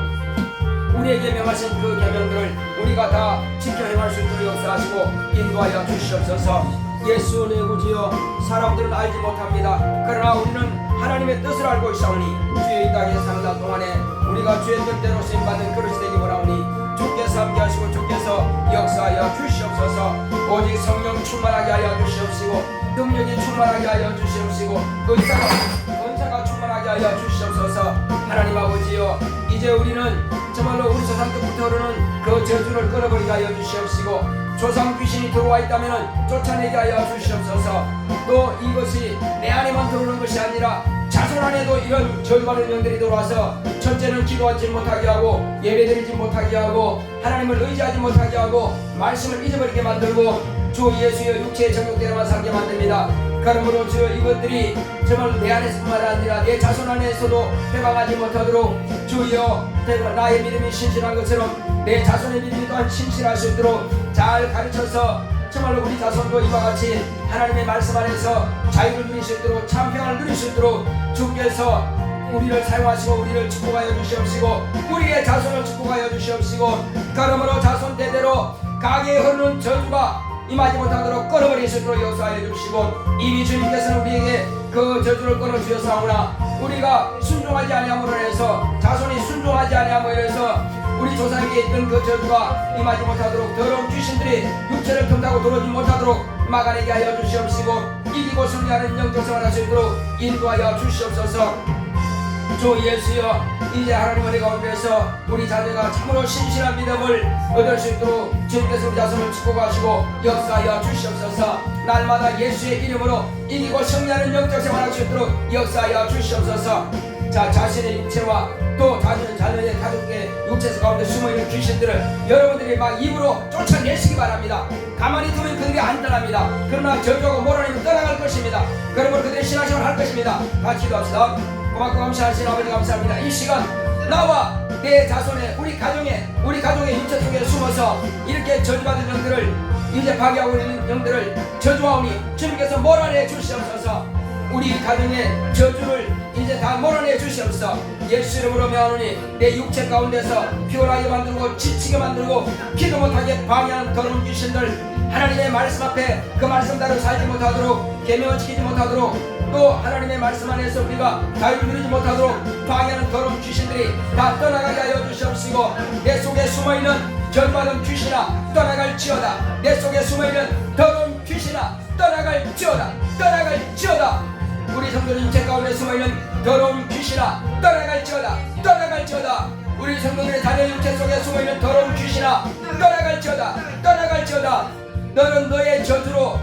우리에게 명하신 그 계명들을 우리가 다 지켜 행할 수 있도록 역사하시고 인도하여 주시옵소서. 예수 내 구주여 사람들은 알지 못합니다. 그러나 우리는 하나님의 뜻을 알고 있사오니 주의 이 땅에 사는 동안에 우리가 주의 뜻대로 쓰임받는 그릇이 되기 원하오니 주께서 함께 하시고 주께서 역사하여 주시옵소서. 오직 성령 충만하게 하여 주시옵시고 능력이 충만하게 하여 주시옵시고 은사가 충만하게 하여 주시옵소서. 하나님 아버지여 이제 우리는 정말로 우리 조상 때부터 흐르는 그 저주를 끊어버리게 하여 주시옵시고 조상 귀신이 들어와 있다면 쫓아내게 하여 주시옵소서. 또 이것이 내 안에만 들어오는 것이 아니라 자손 안에도 이런 저주받는 영들이 들어와서 첫째는 기도하지 못하게 하고 예배드리지 못하게 하고 하나님을 의지하지 못하게 하고 말씀을 잊어버리게 만들고 주 예수의 육체의 정욕대로만 살게 만듭니다. 그러므로 주여 이것들이 정말 내 안에서뿐만 아니라 내 자손 안에서도 해방하지 못하도록 주여 나의 믿음이 신실한 것처럼 내 자손의 믿음이 또한 신실할 수 있도록 잘 가르쳐서 정말로 우리 자손도 이와 같이 하나님의 말씀 안에서 자유를 누릴 수 있도록 참평을 누릴 수 있도록 주께서 우리를 사용하시고 우리를 축복하여 주시옵시고 우리의 자손을 축복하여 주시옵시고 그러므로 자손 대대로 가게에 흐르는 저주가 임하지 못하도록 끊어버릴 수 있도록 역사하여 주시고 이미 주님께서는 우리에게 그 저주를 끊어주셨사오나 우리가 순종하지 아니함으로 해서 자손이 순종하지 아니함으로 해서 우리 조상에게 있던 그 저주가 임하지 못하도록 더러운 귀신들이 육체를 틈타고 들어오지 못하도록 막아내게 하여 주시옵시고 이기고 승리하는 영적 생활을 할 수 있도록 인도하여 주시옵소서. 주 예수여 이제 하나님 은혜 가운데서 우리 자녀가 참으로 신실한 믿음을 얻을 수 있도록 주님께서 우리 자손을 축복하시고 역사하여 주시옵소서. 날마다 예수의 이름으로 이기고 승리하는 영적 생활을 할 수 있도록 역사하여 주시옵소서. 자, 자신의 육체와 또 자녀의 가족의 육체 가운데 숨어있는 귀신들을 여러분들이 막 입으로 쫓아내시기 바랍니다. 가만히 두면 그들이 안 떠납니다. 그러나 저주하고 몰아내면 떠나갈 것입니다. 그러므로 그들이 신앙생활을 할 것입니다. 같이 기도합시다. 고맙고 감사하신 아버지 감사합니다. 이 시간 나와 내 자손의 우리 가족의 육체 속에 숨어서 이렇게 저주받은 영들을 이제 파괴하고 있는 영들을 저주하오니 주님께서 몰아내 주시옵소서. 우리 가정의 저주를 이제 다 몰아내 주시옵소서. 예수 이름으로 명하노니 내 육체 가운데서 피곤하게 만들고 지치게 만들고 기도 못하게 방해하는 더러운 귀신들 하나님의 말씀 앞에 그 말씀대로 살지 못하도록 계명을 지키지 못하도록 또 하나님의 말씀 안에서 우리가 자유를 누리지 못하도록 방해하는 더러운 귀신들이 다 떠나가게 하여 주시옵시고 내 속에 숨어있는 저주받은 귀신아 떠나갈지어다. 내 속에 숨어있는 더러운 귀신아 떠나갈지어다. 떠나갈지어다. 우리 성도들 육체 가운데 숨어있는 더러운 귀신아 떠나갈지어다. 떠나갈지어다. 우리 성도들의 자녀 육체 속에 숨어있는 더러운 귀신아 떠나갈지어다. 떠나갈지어다. 너는 너의 저주로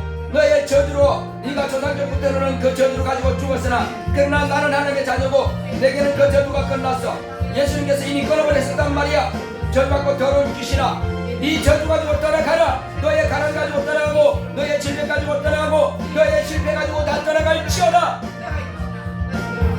네가 조상적부터 흐르는 그 저주를 가지고 죽었으나 그러나 나는 하나님의 자녀고 내게는 그 저주가 끝났어. 예수님께서 이미 끊어버렸단 말이야. 저주받고 더러운 귀신아 네 저주 가지고 떠나가라. 너의 가난 가지고 떠나가고 너의 질병 가지고 떠나가고 너의 실패 가지고 다 떠나갈지어다.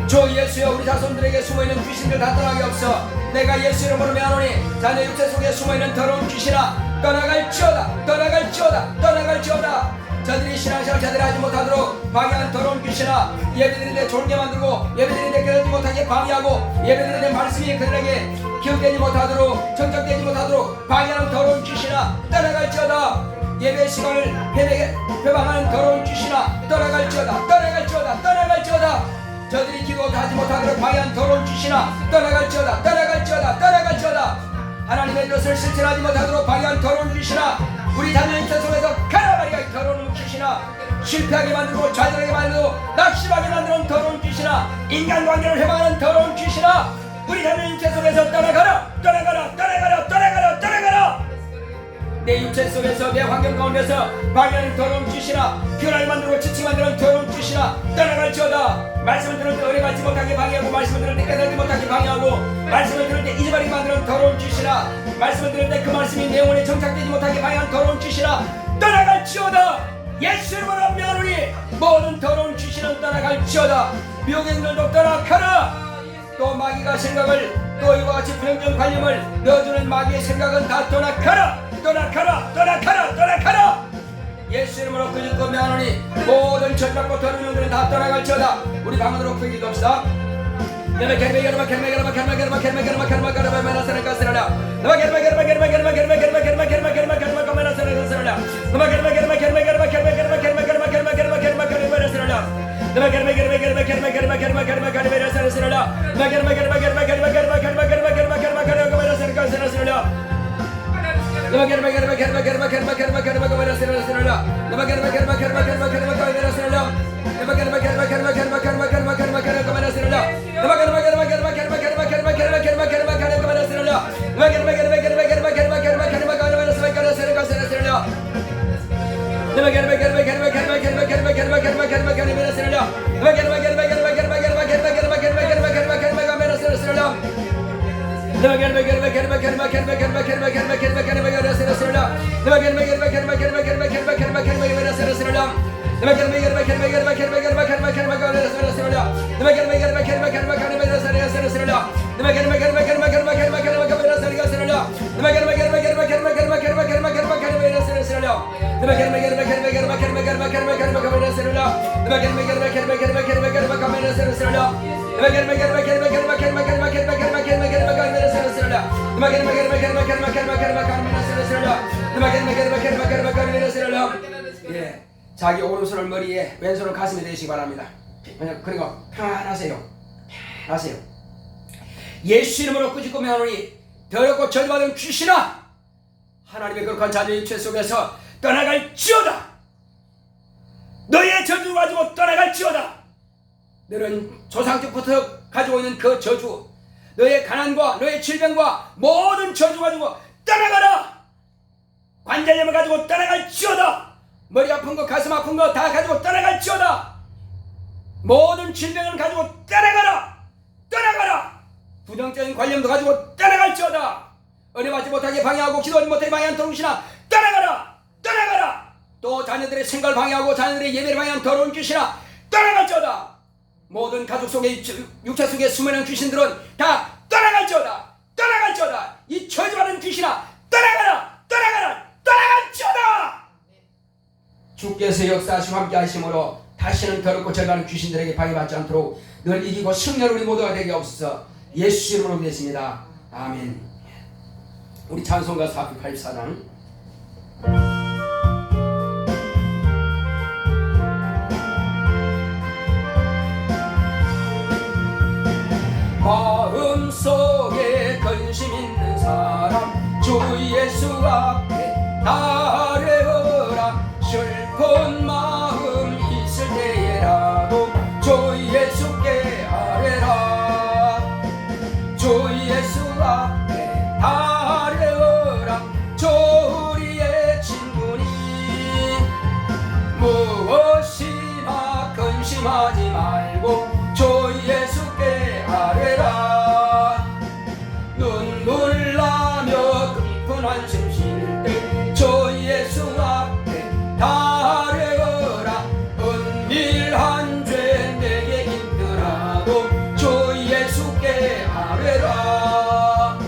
주 예수여 우리 자손들에게 숨어있는 귀신들 다 떠나게 없어. 내가 예수 이름으로 명하노니 자녀 육체 속에 숨어있는 더러운 귀신아 떠나갈지어다. 떠나갈지어다. 떠나갈지어다. 저들이 신앙생활 제대로 하지 못하도록 방해하는 더러운 귀신아 예배드리는데 졸게 만들고 예배드리는데 깨닫지 못하게 방해하고 예배드리는데 말씀이 그들에게 기억되지 못하도록 정착되지 못하도록 방해하는 더러운 귀신아 떠나갈지어다. 예배 시간을 회방하는 더러운 귀신아 떠나갈지어다. 떠나갈지어다. 떠나갈지어다. 저들이 기도도 하지 못하도록 방해하는 더러운 귀신아 떠나갈지어다. 떠나갈지어다. 떠나갈지어다. 하나님의 뜻을 실천하지 못하도록 방해하는 더러운 귀신아 우리 자녀 육체 속에서 가라바리가 더러운 귀신아 실패하게 만들고 좌절하게 만들고 낙심하게 만드는 더러운 귀신아 인간관계를 회방하는 더러운 귀신아 우리 자녀 육체 속에서 떠나가라. 떠나가라. 떠나가라. 떠나가라. 떠나가라. 내 육체 속에서 내 환경 가운데서 방해하는 더러운 귀신아 피곤하게 만들고 지치게 만드는 더러운 귀신아 떠나갈지어다. 말씀을 들을 때 은혜 받지 못하게 방해하고 말씀을 들을 때 깨닫지 못하게 방해하고 말씀을 들을 때 잊어버리게 만드는 더러운 귀신아 말씀을 들을 때 그 말씀이 내 영혼에 정착되지 못하게 방해하는 더러운 귀신아 떠나갈지어다. 예수 이름으로 명하노니 모든 더러운 귀신은 떠나갈지어다. 미혹행들도 떠나가라. 또 마귀가 생각을 또 이와 같이 불행전 관념을 넣어주는 마귀의 생각은 다 떠나가라. 떠나가라. 떠나가라. 떠나가라. 예수 이름으로 끄집고 명하노니 모든 절박고 더러운 영들은 다 떠나갈지어다. 우리 방언으로 크게 기도합시다. 예, 자기 오른손을 머리에 왼손을 가슴에 대시기 바랍니다. 그리고 편안하세요. 편안하세요. 예수 이름으로 꾸짖고 명하노니 더럽고 저주받은 귀신아, 하나님의 거룩한 자녀의 육체 속에서 떠나갈지어다. 너의 저주 가지고 떠나갈지어다. 너는 조상적부터 가지고 있는 그 저주, 너의 가난과 너의 질병과 모든 저주 가지고 떠나가라. 관절염을 가지고 떠나갈지어다. 머리 아픈 거 가슴 아픈 거 다 가지고 떠나갈지어다. 모든 질병을 가지고 떠나가라. 떠나가라. 부정적인 관념도 가지고 떠나갈지어다. 은혜 받지 못하게 방해하고 기도하지 못하게 방해한 더러운 귀신아, 떠나가라. 떠나가라. 또 자녀들의 생각을 방해하고 자녀들의 예배를 방해한 더러운 귀신아, 떠나갈지어다. 모든 가족 속에 육체 속에 숨어있는 귀신들은 다 떠나갈지어다. 떠나갈지어다. 이 저주하는 귀신아, 떠나가라. 떠나가라. 떠나갈지어다. 주께서 역사하시고 함께 하심으로 다시는 더럽고 절가는 귀신들에게 방해받지 않도록 늘 이기고 승리하는 우리 모두가 되게 없어서 예수 이름으로 믿습니다. 아멘. 우리 찬송가 484장 마음속에 근심 있는 사람 주 예수 앞에 아뢰어라. 슬픈 마음 있을 때에라도 주 예수께 아뢰라. 주 예수 앞에 아뢰어라. 주 우리의 친구니 무엇이나 근심하지 말고 주 예수께 아뢰라. 눈물 나며 깊은 한숨 쉴 때 주 예수 앞에 아뢰어라. 은밀한 죄 내게 힘들어도 주 예수께 아뢰라.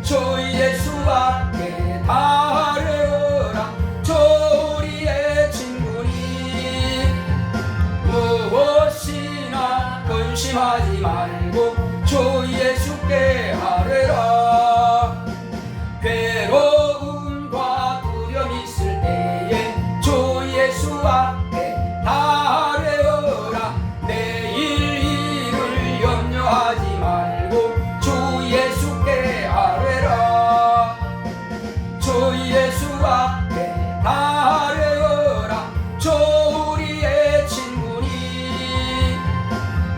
주 예수 앞에 아뢰어라. 주 우리의 친구니 무엇이나 근심하지 말고 주 예수께 아뢰라. 괴로움과 두려움 있을 때에 주 예수 앞에 아뢰어라. 내일 일을 염려하지 말고 주 예수께 아뢰라. 주 예수 앞에 아뢰어라. 주 우리의 친구니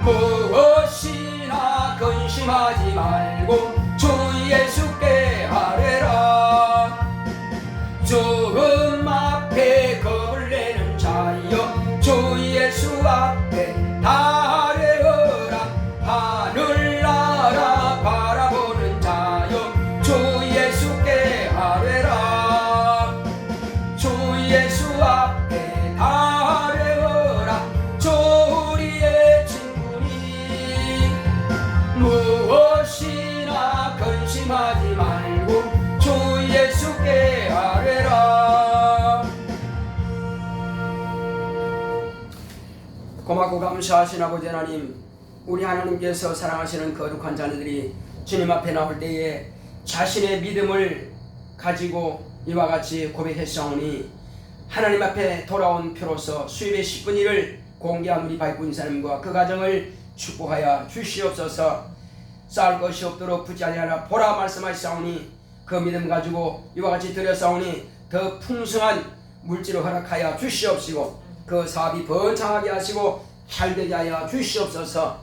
무엇이나 근심하지 말고 주 예수께 아뢰라. 죽음 앞에 겁을 내는 자여 주 예수 앞에 아뢰어라. 하늘나라 바라보는 자여 주 예수께 아뢰라. 주 예수 앞에 감사하신 아버지 하나님, 우리 하나님께서 사랑하시는 거룩한 자녀들이 주님 앞에 나올 때에 자신의 믿음을 가지고 이와 같이 고백했사오니 하나님 앞에 돌아온 표로서 수입의 10분의 1을 공개한 우리 바이군사님과 그 가정을 축복하여 주시옵소서. 쌓을 것이 없도록 붙지 아니하라 보라 말씀하시사오니 그 믿음 가지고 이와 같이 드렸사오니 더 풍성한 물질을 허락하여 주시옵시고 그 사업이 번창하게 하시고 잘되게 하여 주시옵소서.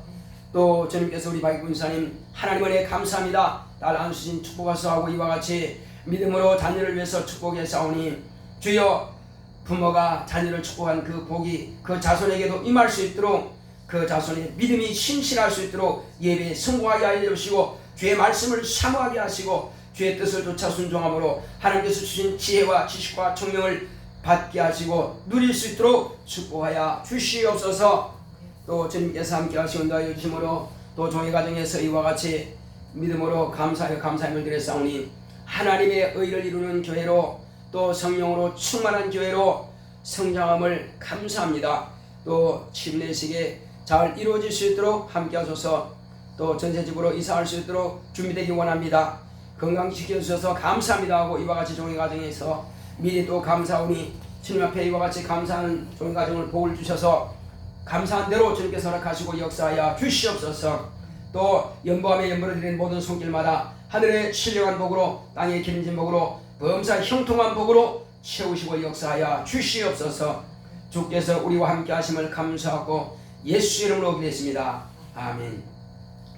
또 주님께서 우리 바이군사님 하나님 은혜 감사합니다. 딸 안수진 축복하소하고 이와 같이 믿음으로 자녀를 위해서 축복했사오니 주여 부모가 자녀를 축복한 그 복이 그 자손에게도 임할 수 있도록 그 자손의 믿음이 신실할 수 있도록 예배에 성공하게 하여 주시고 주의 말씀을 사모하게 하시고 주의 뜻을 쫓아 순종함으로 하나님께서 주신 지혜와 지식과 총명을 받게 하시고 누릴 수 있도록 축복하여 주시옵소서. 또 주님께서 함께 하시온다 하여 주심으로 또 종의 가정에서 이와 같이 믿음으로 감사하여 감사함을 드렸사오니 하나님의 의를 이루는 교회로 또 성령으로 충만한 교회로 성장함을 감사합니다. 또 침례식에 잘 이루어질 수 있도록 함께 하소서. 또 전세집으로 이사할 수 있도록 준비되기 원합니다. 건강시켜주셔서 감사합니다 하고 이와 같이 종의 가정에서 미리 또 감사하오니 주님 앞에 이와 같이 감사하는 종의 가정을 복을 주셔서 감사한 대로 주님께서 허락하시고 역사하여 주시옵소서. 또 연보함에 연보를 드리는 모든 손길마다 하늘의 신령한 복으로 땅의 기름진 복으로 범사 형통한 복으로 채우시고 역사하여 주시옵소서. 주께서 우리와 함께 하심을 감사하고 예수 이름으로 기도했습니다. 아멘.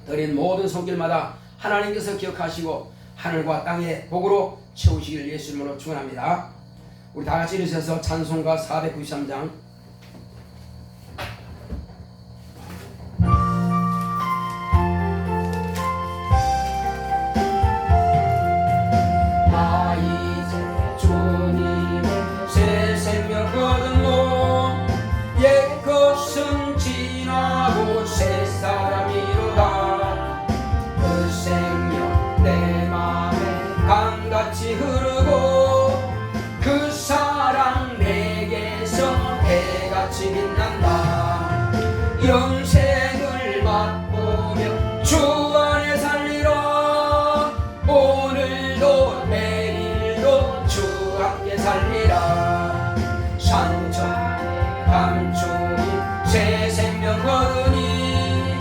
드린 모든 손길마다 하나님께서 기억하시고 하늘과 땅의 복으로 채우시길 예수 이름으로 축원합니다. 우리 다같이 일으켜서 찬송가 493장 영생을 맛보며 주 안에 살리라. 오늘도 내일도 주 함께 살리라. 산천 감추인 새 생명 얻으니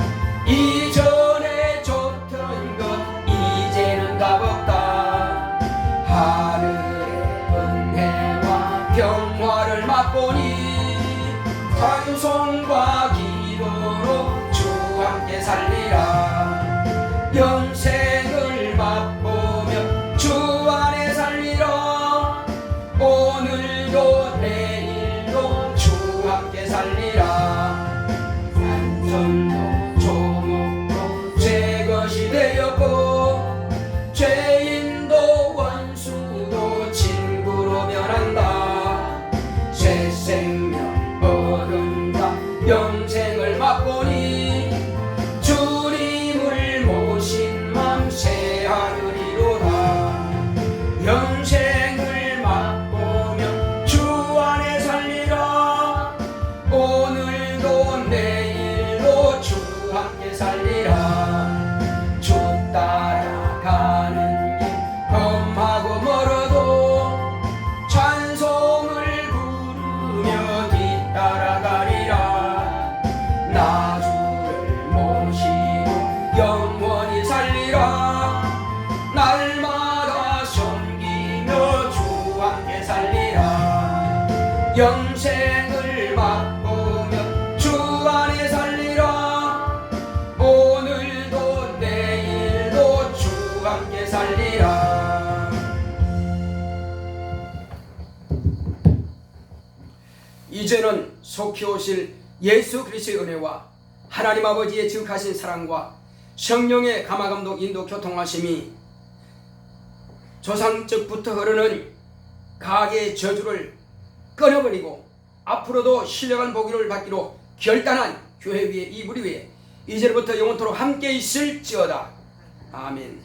이전에 좋던 것 이제는 값없다. 하늘의 은혜와 평화를 맛보니 찬송과 기도로 주 함께 살리라. 영생을 맛보며 주 안에 살리라. 오늘도 내일도 주 함께 살리라. 산전도 조목도 제 것이 되었고 죄인도 원수도 친구로 변한다. 새 생명 얻은다. 영생을 맛보니 주님을 모신 맘 새 하늘이로다. 영생을 맛보며 주 안에 살리라. 오늘도 내일도 주 함께 살리라. 주 따라가는 길 험하고 멀어도 찬송을 부르며 따라가리라. 나 주를 모시고 영원히 살리라. 날마다 섬기며 주 함께 살리라. 영생을 맛보며 주 안에 살리라. 오늘도 내일도 주 함께 살리라. 이제는 속히 오실 예수 그리스도의 은혜와 하나님 아버지의 지극하신 사랑과 성령의 감화감동 인도 교통하심이 조상적부터 흐르는 가계의 저주를 끊어버리고 앞으로도 신령한 복을 받기로 결단한 교회 위에 이 무리 위에 이제부터 영원토록 함께 있을지어다. 아멘.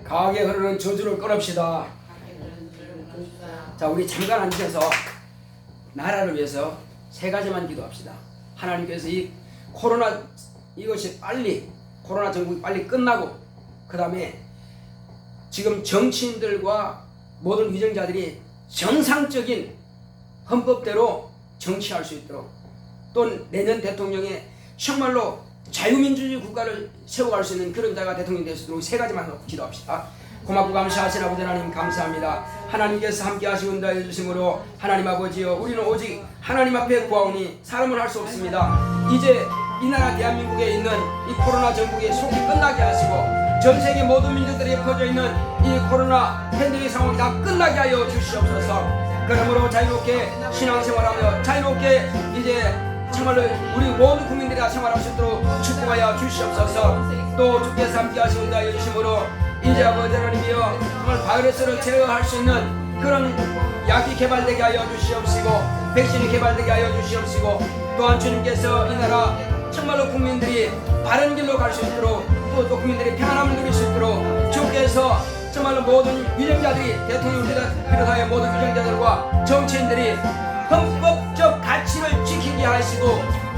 강하게 흐르는 저주를 끊읍시다. 자, 우리 잠깐 앉아서 나라를 위해서 세 가지만 기도합시다. 하나님께서 이 코로나 이것이 빨리 코로나 전국이 빨리 끝나고 그 다음에 지금 정치인들과 모든 위정자들이 정상적인 헌법대로 정치할 수 있도록 또 내년 대통령에 정말로 자유민주주의 국가를 세워갈 수 있는 그런 자가 대통령이 될 수 있도록 세 가지만 기도합시다. 고맙고 감사하신 아버지 하나님 감사합니다. 하나님께서 함께 하시고 인도하여 주심으로 하나님 아버지여 우리는 오직 하나님 앞에 구하오니 사람은 할 수 없습니다. 이제 이 나라 대한민국에 있는 이 코로나 전국이 속히 끝나게 하시고 전 세계 모든 민족들이 퍼져 있는 이 코로나 팬데믹 상황이 다 끝나게 하여 주시옵소서. 그러므로 자유롭게 신앙생활하며 자유롭게 이제 정말로 우리 모든 국민들이 다 생활할 수 있도록 축복하여 주시옵소서. 또 주께서 함께 하시고 인도하여 주심으로 이제 아버지 하나님이여 정말 바이러스를 제어할 수 있는 그런 약이 개발되게 하여 주시옵시고 백신이 개발되게 하여 주시옵시고 또한 주님께서 이 나라 정말로 국민들이 바른 길로 갈 수 있도록 또 국민들이 평안함을 누릴 수 있도록 주께서 정말로 모든 위정자들이 대통령을 비롯하여 모든 위정자들과 정치인들이 헌법적 가치를 지키게 하시고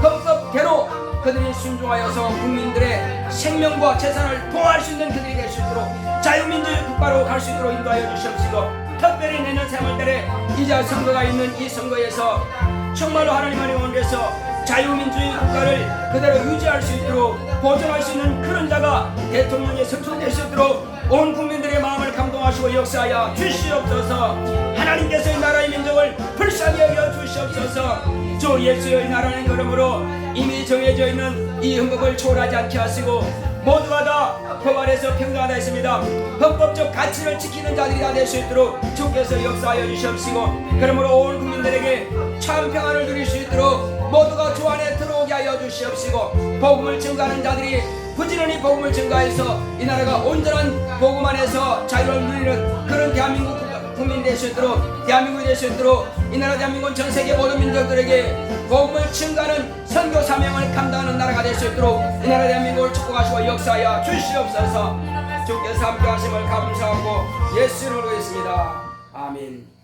헌법대로 그들이 순종하여서 국민들의 생명과 재산을 보호할 수 있는 그들이 될 수 있도록 자유민주주의 국가로 갈 수 있도록 인도하여 주시옵시고 특별히 내년 3월달에 이제 선거가 있는 이 선거에서 정말로 하나님의 원에서 자유민주주의 국가를 그대로 유지할 수 있도록 보존할 수 있는 그런 자가 대통령에 선출될 수 있도록 온 국민들의 마음을 감동하시고 역사하여 주시옵소서. 하나님께서 이 나라의 민족을 불쌍히 여겨 주시옵소서. 주 예수의 나라는 그러므로 이미 정해져 있는 이 헌법을 초월하지 않게 하시고 모두가 다 법 아래서 평등하다 했습니다. 헌법적 가치를 지키는 자들이 다 될 수 있도록 주께서 역사하여 주시옵시고 그러므로 온 국민들에게 참 평안을 누릴 수 있도록 모두가 주 안에 들어오게 하여 주시옵시고 복음을 증거하는 자들이 부지런히 복음을 증거해서 이 나라가 온전한 복음 안에서 자유를 누리는 그런 대한민국 국민이 될 수 있도록 대한민국이 될 수 있도록 이 나라 대한민국은 전 세계 모든 민족들에게 복음을 증거하는 선교 사명을 감당하는 나라가 될 수 있도록 이 나라 대한민국을 축복하시고 역사하여 주시옵소서. 주께서 함께 하심을 감사하고 예수 이름으로 있습니다. 아멘.